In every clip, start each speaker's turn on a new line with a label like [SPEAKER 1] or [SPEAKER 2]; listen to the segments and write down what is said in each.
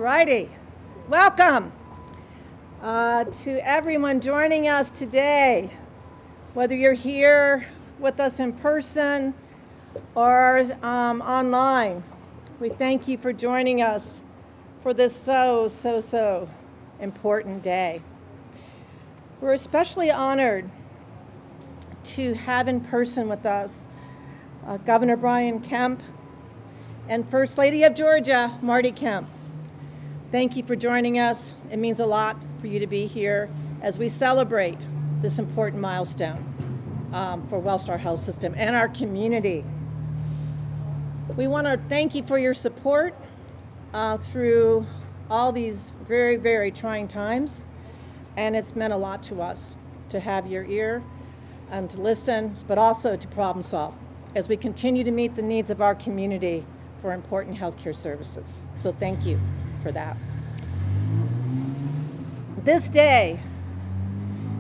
[SPEAKER 1] righty. Welcome to everyone joining us today, whether you're here with us in person or online. We thank you for joining us for this so important day. We're especially honored to have in person with us Governor Brian Kemp and First Lady of Georgia, Marty Kemp. Thank you for joining us. It means a lot for you to be here as we celebrate this important milestone for Wellstar Health System and our community. We want to thank you for your support through all these very trying times, and it's meant a lot to us to have your ear and to listen, but also to problem solve as we continue to meet the needs of our community for important healthcare services. So thank you for that. This day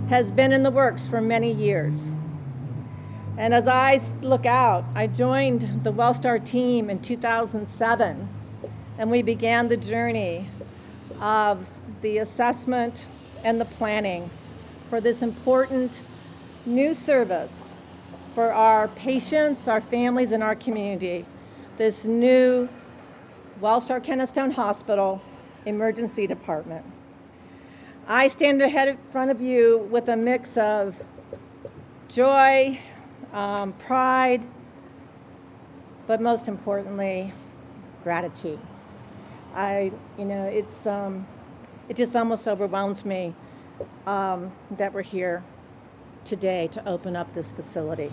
[SPEAKER 1] has been in the works for many years. And as I look out, I joined the Wellstar team in 2007, and we began the journey of the assessment and the planning for this important new service for our patients, our families, and our community, this new Wellstar Kennestone Hospital Emergency Department. I stand ahead in front of you with a mix of joy, pride, but most importantly, gratitude. It just almost overwhelms me that we're here today to open up this facility.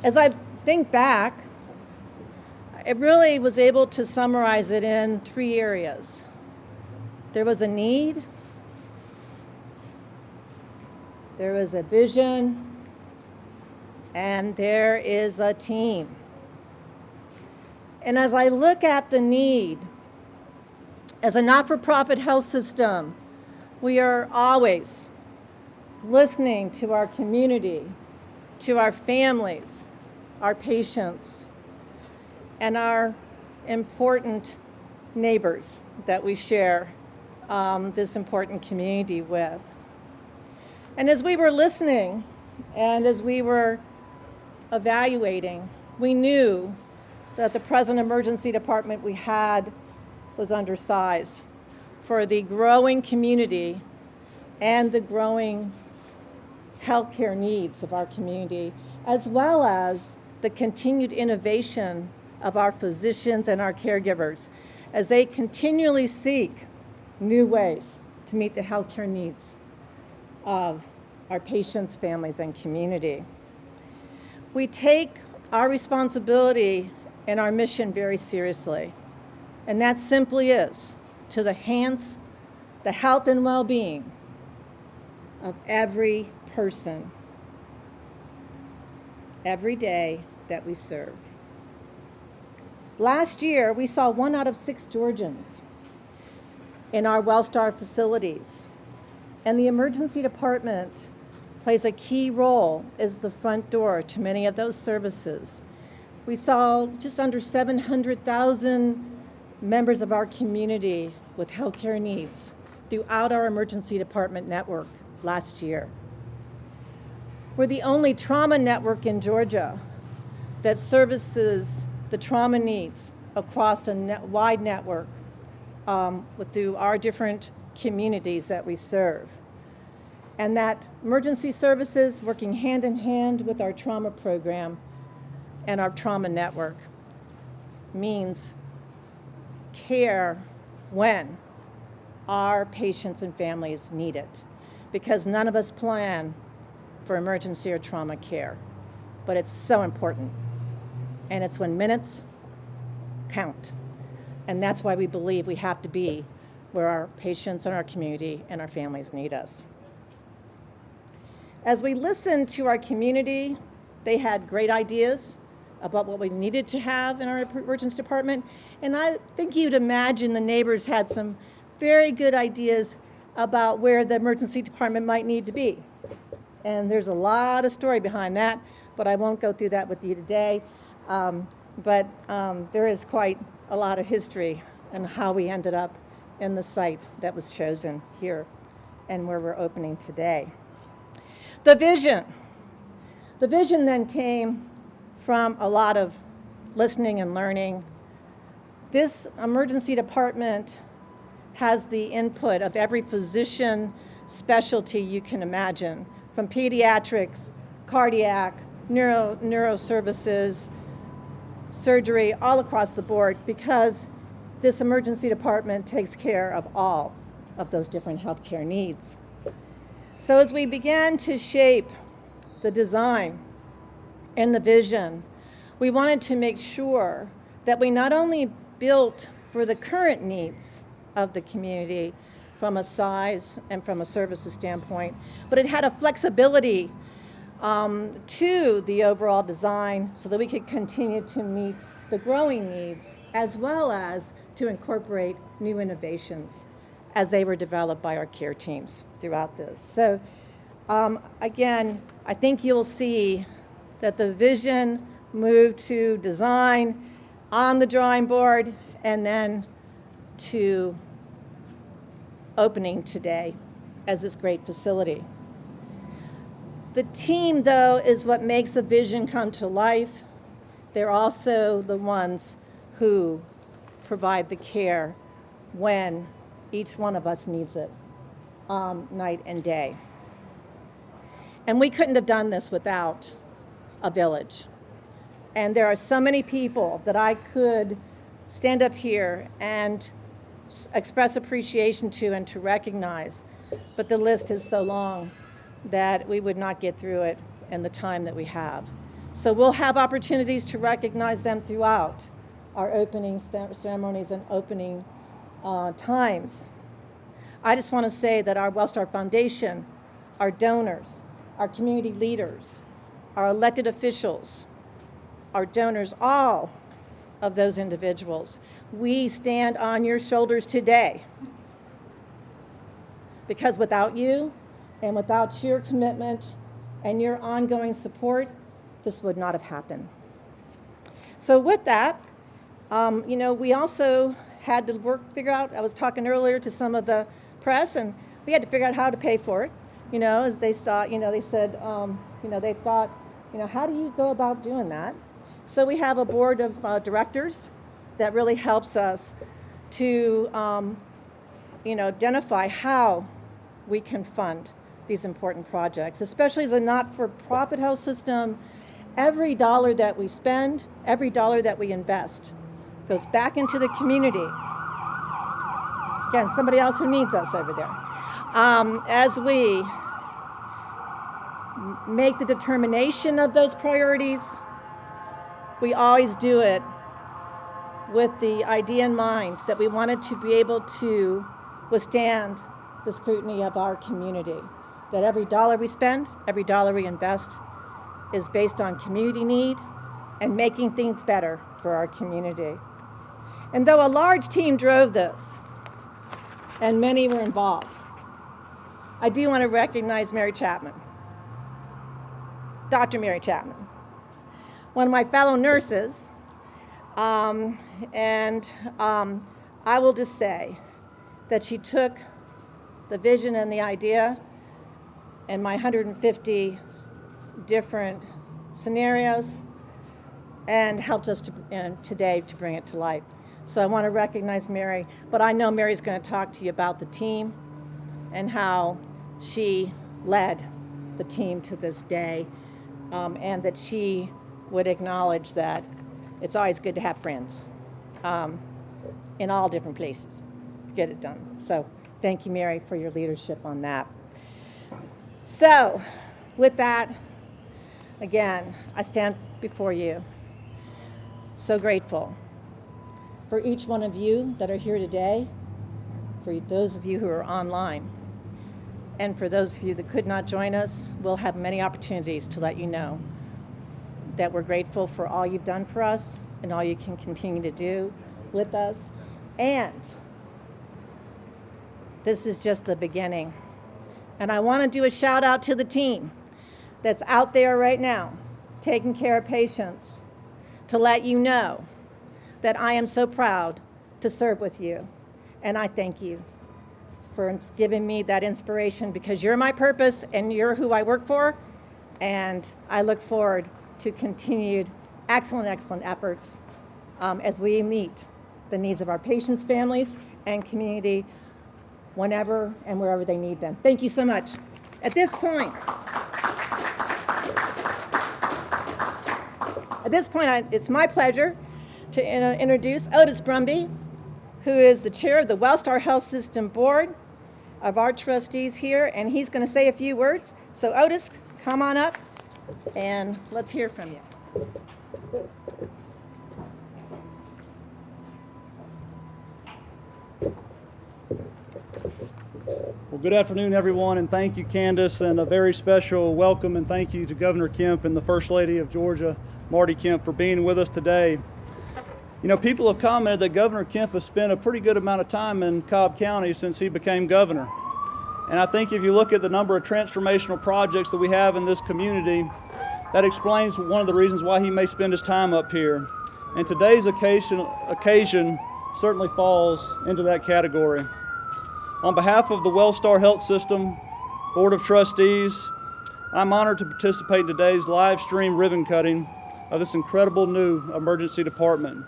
[SPEAKER 1] As I think back, I really was able to summarize it in 3 areas. There was a need, there was a vision, and there is a team. And as I look at the need, as a not-for-profit health system, we are always listening to our community, to our families, our patients, and our important neighbors that we share this important community with. And as we were listening and as we were evaluating, we knew that the present emergency department we had was undersized for the growing community and the growing healthcare needs of our community, as well as the continued innovation of our physicians and our caregivers as they continually seek new ways to meet the healthcare needs of our patients, families, and community. We take our responsibility and our mission very seriously, and that simply is to enhance the health and well-being of every person every day that we serve. Last year, we saw 1 out of 6 Georgians in our Wellstar facilities, and the emergency department plays a key role as the front door to many of those services. We saw just under 700,000 members of our community with healthcare needs throughout our emergency department network last year. We're the only trauma network in Georgia that services the trauma needs across a wide network through our different communities that we serve. And that emergency services working hand in hand with our trauma program and our trauma network means care when our patients and families need it, because none of us plan for emergency or trauma care, but it's so important. And it's when minutes count. And that's why we believe we have to be where our patients and our community and our families need us. As we listened to our community, they had great ideas about what we needed to have in our emergency department. And I think you'd imagine the neighbors had some very good ideas about where the emergency department might need to be. And there's a lot of story behind that, but I won't go through that with you today. But there is quite a lot of history and how we ended up in the site that was chosen here and where we're opening today. The vision. The vision then came from a lot of listening and learning. This emergency department has the input of every physician specialty you can imagine, from pediatrics, cardiac, neuroservices, surgery, all across the board, because this emergency department takes care of all of those different healthcare needs. So as we began to shape the design and the vision, we wanted to make sure that we not only built for the current needs of the community from a size and from a services standpoint, but it had a flexibility to the overall design so that we could continue to meet the growing needs as well as to incorporate new innovations as they were developed by our care teams throughout this. So again, I think you'll see that the vision moved to design on the drawing board and then to opening today as this great facility. The team, though, is what makes a vision come to life. They're also the ones who provide the care when each one of us needs it, night and day. And we couldn't have done this without a village. And there are so many people that I could stand up here and express appreciation to and to recognize, but the list is so long that we would not get through it in the time that we have. So we'll have opportunities to recognize them throughout our opening ceremonies and opening times. I just want to say that our Wellstar Foundation, our donors, our community leaders, our elected officials, our donors, all of those individuals, we stand on your shoulders today. Because without you and without your commitment and your ongoing support, this would not have happened. So with that, we also had to figure out, I was talking earlier to some of the press, and we had to figure out how to pay for it, as they saw, they said, they thought, how do you go about doing that? So we have a board of directors that really helps us to, identify how we can fund these important projects, especially as a not-for-profit health system. Every dollar that we spend, every dollar that we invest goes back into the community. Again, somebody else who needs us over there. As we make the determination of those priorities, we always do it with the idea in mind that we wanted to be able to withstand the scrutiny of our community, that every dollar we spend, every dollar we invest is based on community need and making things better for our community. And though a large team drove this, and many were involved, I do want to recognize Mary Chapman, Dr. Mary Chapman, one of my fellow nurses, and I will just say that she took the vision and the idea and my 150 different scenarios and helped us today to bring it to life. So I want to recognize Mary, but I know Mary's going to talk to you about the team and how she led the team to this day, and that she would acknowledge that it's always good to have friends in all different places to get it done. So thank you, Mary, for your leadership on that. So with that, again, I stand before you so grateful for each one of you that are here today, for those of you who are online, and for those of you that could not join us. We'll have many opportunities to let you know that we're grateful for all you've done for us and all you can continue to do with us. And this is just the beginning. And I want to do a shout out to the team that's out there right now taking care of patients, to let you know that I am so proud to serve with you. And I thank you for giving me that inspiration, because you're my purpose and you're who I work for. And I look forward to continued excellent efforts as we meet the needs of our patients, families, and community whenever and wherever they need them. Thank you so much. At this point, it's my pleasure to introduce Otis Brumby, who is the chair of the Wellstar Health System Board of our trustees here, and he's going to say a few words. So Otis, come on up and let's hear from you.
[SPEAKER 2] Well, good afternoon, everyone, and thank you, Candace, and a very special welcome and thank you to Governor Kemp and the First Lady of Georgia, Marty Kemp, for being with us today. You know, people have commented that Governor Kemp has spent a pretty good amount of time in Cobb County since he became governor. And I think if you look at the number of transformational projects that we have in this community, that explains one of the reasons why he may spend his time up here. And today's occasion certainly falls into that category. On behalf of the Wellstar Health System Board of Trustees, I'm honored to participate in today's live stream ribbon cutting of this incredible new emergency department.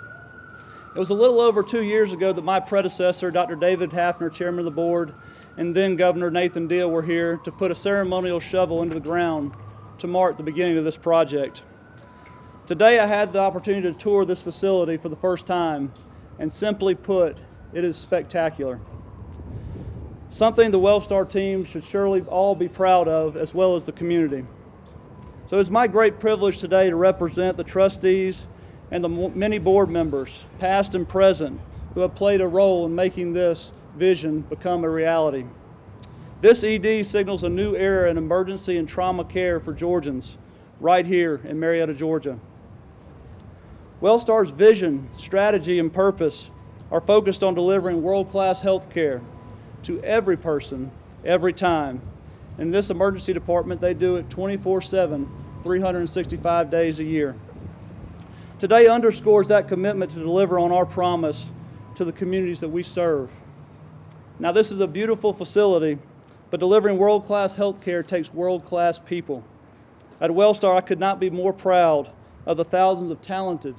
[SPEAKER 2] It was a little over 2 years ago that my predecessor, Dr. David Hafner, chairman of the board, and then Governor Nathan Deal were here to put a ceremonial shovel into the ground to mark the beginning of this project. Today I had the opportunity to tour this facility for the first time, and simply put, it is spectacular. Something the Wellstar team should surely all be proud of, as well as the community. So it's my great privilege today to represent the trustees and the many board members, past and present, who have played a role in making this vision become a reality. This ED signals a new era in emergency and trauma care for Georgians, right here in Marietta, Georgia. Wellstar's vision, strategy, and purpose are focused on delivering world-class health care to every person, every time. In this emergency department, they do it 24/7, 365 days a year. Today underscores that commitment to deliver on our promise to the communities that we serve. Now, this is a beautiful facility, but delivering world-class health care takes world-class people. At Wellstar, I could not be more proud of the thousands of talented,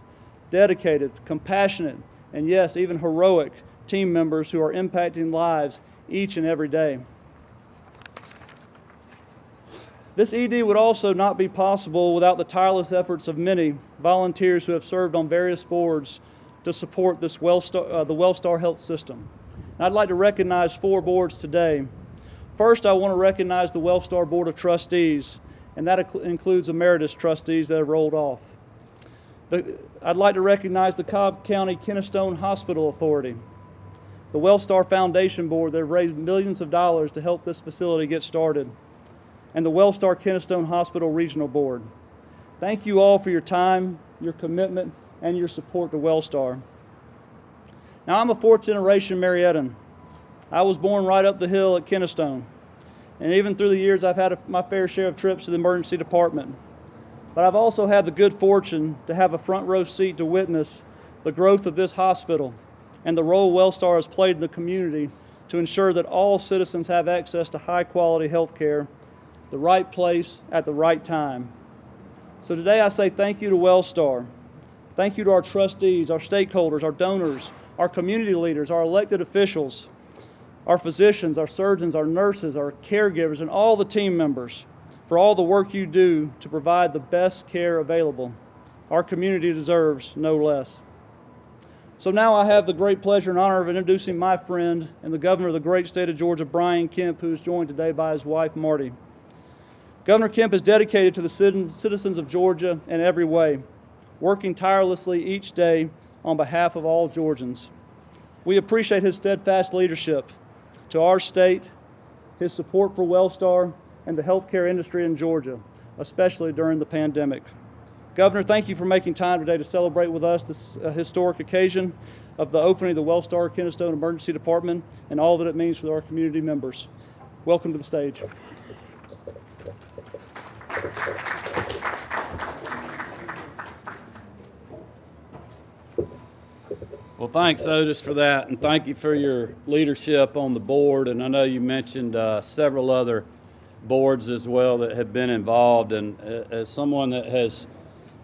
[SPEAKER 2] dedicated, compassionate, and yes, even heroic team members who are impacting lives each and every day. This ED would also not be possible without the tireless efforts of many volunteers who have served on various boards to support this the Wellstar Health System. And I'd like to recognize 4 boards today. First, I want to recognize the Wellstar Board of Trustees, and that includes emeritus trustees that have rolled off. I'd like to recognize the Cobb County Kennestone Hospital Authority, the Wellstar Foundation Board that have raised millions of dollars to help this facility get started, and the Wellstar Kennestone Hospital Regional Board. Thank you all for your time, your commitment, and your support to Wellstar. Now, I'm a 4th-generation Marietan. I was born right up the hill at Kennestone, and even through the years I've had my fair share of trips to the emergency department. But I've also had the good fortune to have a front row seat to witness the growth of this hospital and the role Wellstar has played in the community to ensure that all citizens have access to high-quality health care, the right place at the right time. So today I say thank you to Wellstar. Thank you to our trustees, our stakeholders, our donors, our community leaders, our elected officials, our physicians, our surgeons, our nurses, our caregivers, and all the team members for all the work you do to provide the best care available. Our community deserves no less. So now I have the great pleasure and honor of introducing my friend and the governor of the great state of Georgia, Brian Kemp, who is joined today by his wife, Marty. Governor Kemp is dedicated to the citizens of Georgia in every way, working tirelessly each day on behalf of all Georgians. We appreciate his steadfast leadership to our state, his support for Wellstar, and the healthcare industry in Georgia, especially during the pandemic. Governor, thank you for making time today to celebrate with us this historic occasion of the opening of the Wellstar Kennestone Emergency Department and all that it means for our community members. Welcome to the stage.
[SPEAKER 3] Well, Well, thanks, Otis, for that, and thank you for your leadership on the board. And I know you mentioned several other boards as well that have been involved. And as someone that has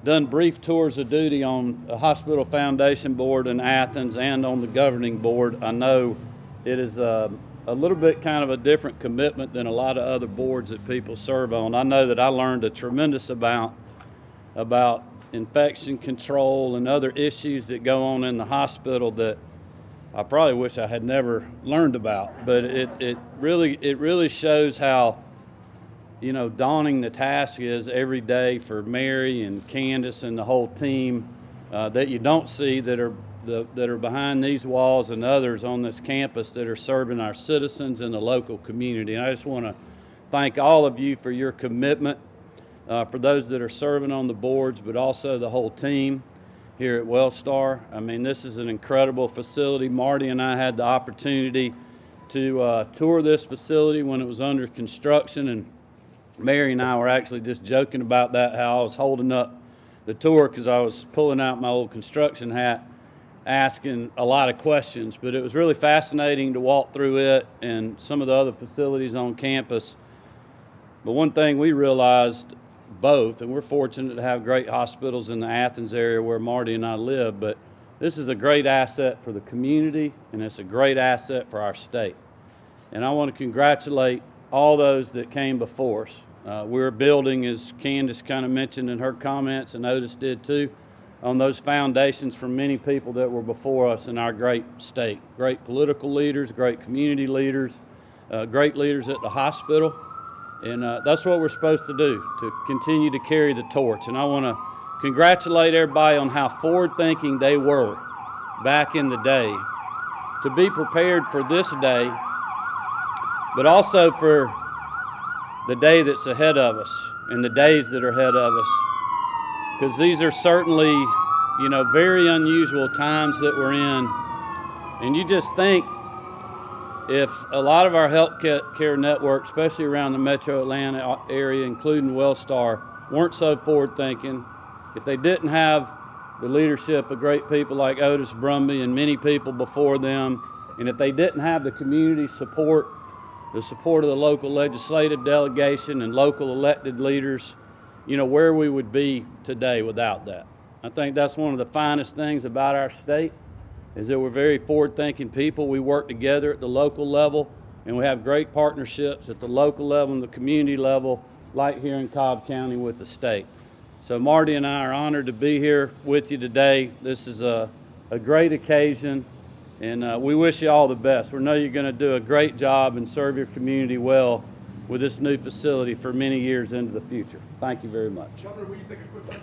[SPEAKER 3] done brief tours of duty on a hospital foundation board in Athens and on the governing board, I know it is a little bit kind of a different commitment than a lot of other boards that people serve on. I know that I learned a tremendous amount about infection control and other issues that go on in the hospital that I probably wish I had never learned about. But it really shows how, you know, daunting the task is every day for Mary and Candace and the whole team that you don't see that are behind these walls and others on this campus that are serving our citizens and the local community. And I just want to thank all of you for your commitment, for those that are serving on the boards, but also the whole team here at Wellstar. I mean, this is an incredible facility. Marty and I had the opportunity to tour this facility when it was under construction, and Mary and I were actually just joking about that, how I was holding up the tour because I was pulling out my old construction hat, asking a lot of questions. But it was really fascinating to walk through it and some of the other facilities on campus. But one thing we realized both, and we're fortunate to have great hospitals in the Athens area where Marty and I live, but this is a great asset for the community, and it's a great asset for our state. And I want to congratulate all those that came before us. We're building, as Candace kind of mentioned in her comments, and Otis did too, on those foundations from many people that were before us in our great state. Great political leaders, great community leaders, great leaders at the hospital. And that's what we're supposed to do, to continue to carry the torch. And I want to congratulate everybody on how forward-thinking they were back in the day to be prepared for this day, but also for the day that's ahead of us and the days that are ahead of us. Because these are certainly, you know, very unusual times that we're in. And you just think, if a lot of our health care network, especially around the metro Atlanta area, including Wellstar, weren't so forward-thinking, if they didn't have the leadership of great people like Otis Brumby and many people before them, and if they didn't have the community support, the support of the local legislative delegation and local elected leaders, you know, where we would be today without that. I think that's one of the finest things about our state, is that we're very forward-thinking people. We work together at the local level, and we have great partnerships at the local level and the community level, like here in Cobb County with the state. So Marty and I are honored to be here with you today. This is a great occasion, and we wish you all the best. We know you're going to do a great job and serve your community well with this new facility for many years into the future. Thank you very much.
[SPEAKER 4] Governor, will you take a quick break?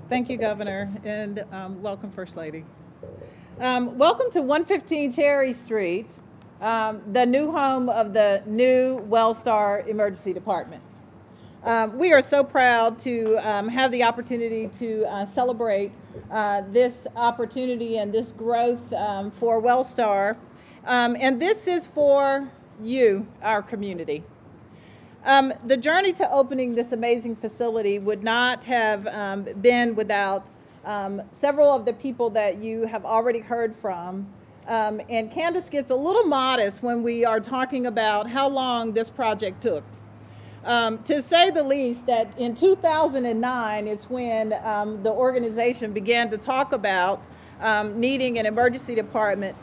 [SPEAKER 1] Thank you, Governor, and welcome, First Lady. Welcome to 115 Cherry Street, the new home of the new Wellstar Emergency Department. We are so proud to have the opportunity to celebrate this opportunity and this growth for Wellstar, and this is for you, our community. The journey to opening this amazing facility would not have been without several of the people that you have already heard from. And Candace gets a little modest when we are talking about how long this project took. To say the least, that in 2009 is when the organization began to talk about needing an emergency department.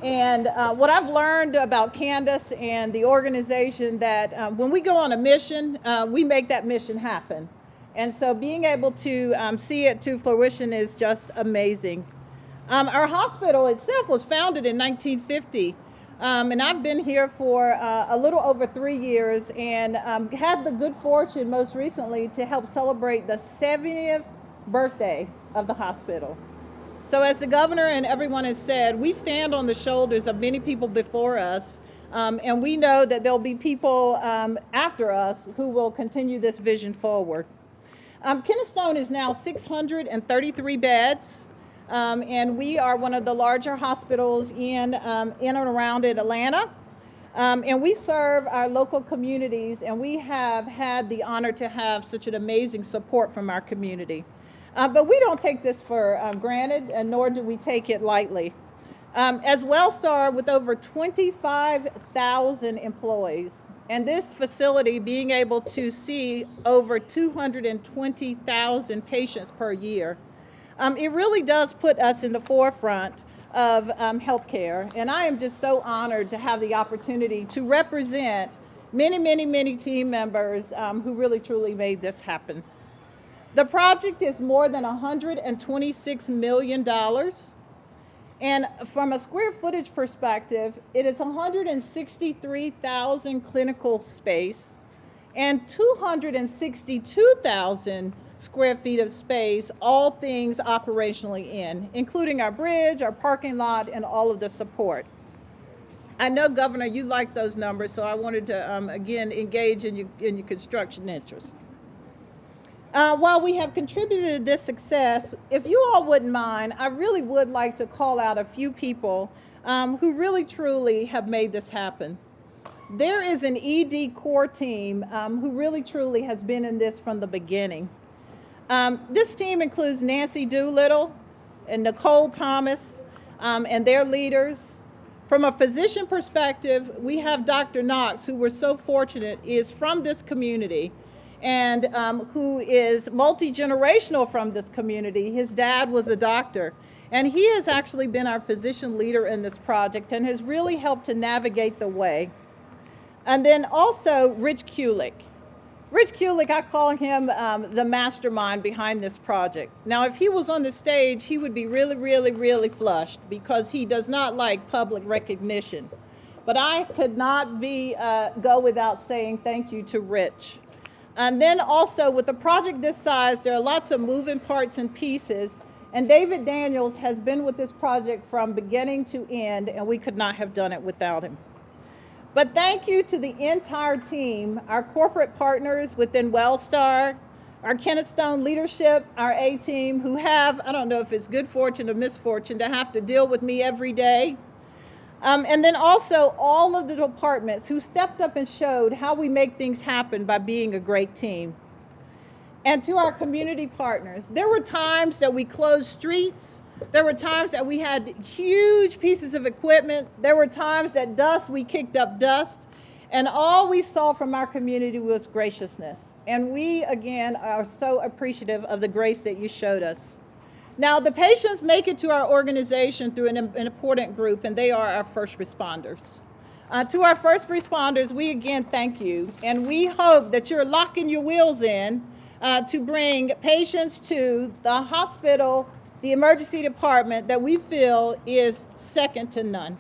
[SPEAKER 1] And what I've learned about Candace and the organization, that when we go on a mission, we make that mission happen. And so being able to see it to fruition is just amazing. Our hospital itself was founded in 1950, and I've been here for a little over 3 years, and had the good fortune most recently to help celebrate the 70th birthday of the hospital. So as the governor and everyone has said, we stand on the shoulders of many people before us, and we know that there'll be people after us who will continue this vision forward. Kennestone is now 633 beds, and we are one of the larger hospitals in and around Atlanta. And we serve our local communities, and we have had the honor to have such an amazing support from our community. But we don't take this for granted, and nor do we take it lightly. As Wellstar, with over 25,000 employees, and this facility being able to see over 220,000 patients per year, it really does put us in the forefront of healthcare. And I am just so honored to have the opportunity to represent many, many, many team members who really, truly made this happen. The project is more than $126 million. And from a square footage perspective, it is 163,000 clinical space and 262,000 square feet of space, all things operationally including our bridge, our parking lot, and all of the support. I know, Governor, you like those numbers, so I wanted to, again, engage in your construction interest. While we have contributed to this success, if you all wouldn't mind, I really would like to call out a few people who really, truly have made this happen. There is an ED core team who really, truly has been in this from the beginning. This team includes Nancy Doolittle and Nicole Thomas and their leaders. From a physician perspective, we have Dr. Knox, who we're so fortunate is from this community and who is multi-generational from this community. His dad was a doctor, and he has actually been our physician leader in this project and has really helped to navigate the way. And then also Rich Kulik. Rich Kulik, I call him the mastermind behind this project. Now, if he was on the stage, he would be really, really, really flushed because he does not like public recognition. But I could not go without saying thank you to Rich. And then also with a project this size, there are lots of moving parts and pieces. And David Daniels has been with this project from beginning to end, and we could not have done it without him. But thank you to the entire team, our corporate partners within Wellstar, our Kenneth Stone leadership, our A-team, who have, I don't know if it's good fortune or misfortune, to have to deal with me every day. And then also all of the departments who stepped up and showed how we make things happen by being a great team. And to our community partners, there were times that we closed streets. There were times that we had huge pieces of equipment. There were times that we kicked up dust. And all we saw from our community was graciousness. And we, again, are so appreciative of the grace that you showed us. Now, the patients make it to our organization through an important group, and they are our first responders. To our first responders, we again thank you, and we hope that you're locking your wheels in to bring patients to the hospital, the emergency department that we feel is second to none.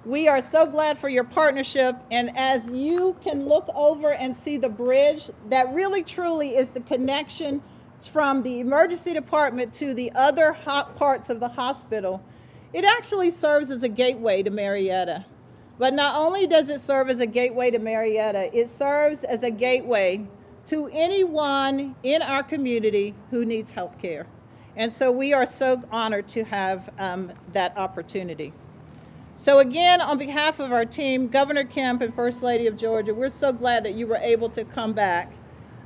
[SPEAKER 1] We are so glad for your partnership, and as you can look over and see the bridge, that really truly is the connection from the emergency department to the other parts of the hospital. It actually serves as a gateway to Marietta. But not only does it serve as a gateway to Marietta, it serves as a gateway to anyone in our community who needs health care. And so we are so honored to have that opportunity. So again, on behalf of our team, Governor Kemp and First Lady of Georgia, we're so glad that you were able to come back.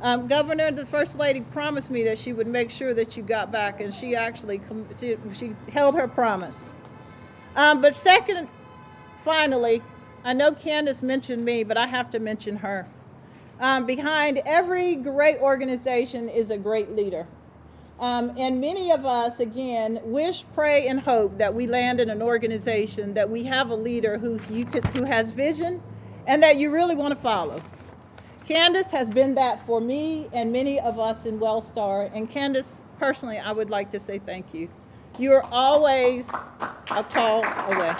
[SPEAKER 1] Governor, the First Lady promised me that she would make sure that you got back, and she actually she held her promise. But second, finally, I know Candace mentioned me, but I have to mention her. Behind every great organization is a great leader. And many of us, again, wish, pray, and hope that we land in an organization, that we have a leader who has vision and that you really want to follow. Candace has been that for me and many of us in Wellstar. And Candace, personally, I would like to say thank you. You are always a call away.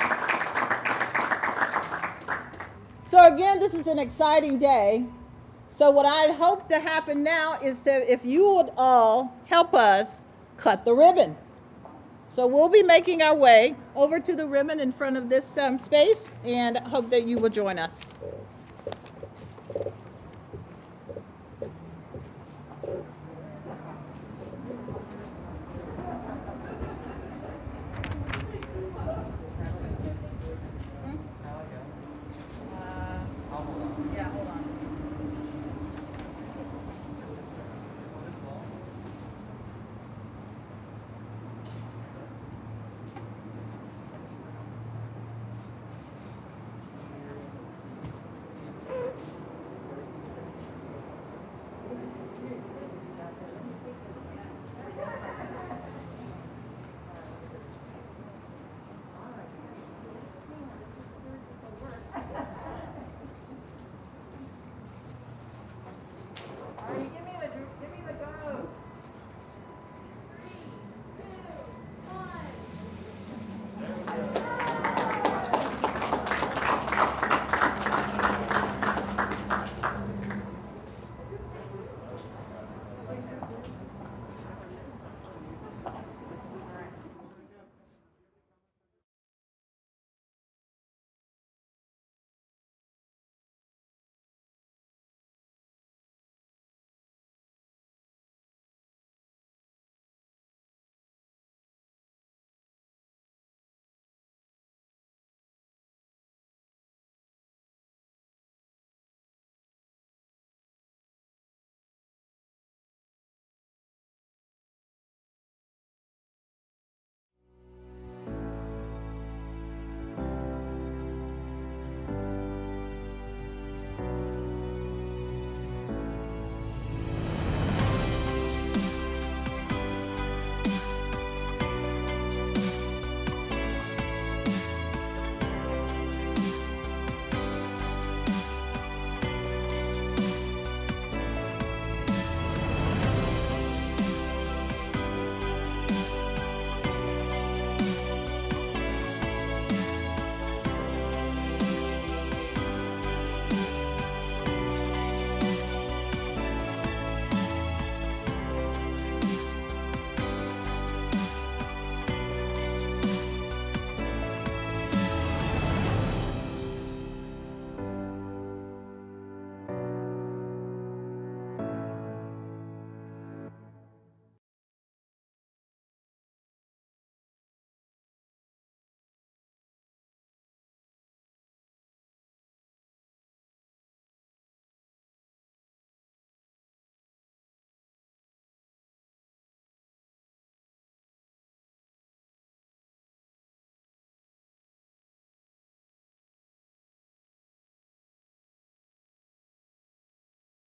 [SPEAKER 1] So again, this is an exciting day. So what I'd hope to happen now is that if you would all help us cut the ribbon. So we'll be making our way over to the ribbon in front of this space, and I hope that you will join us.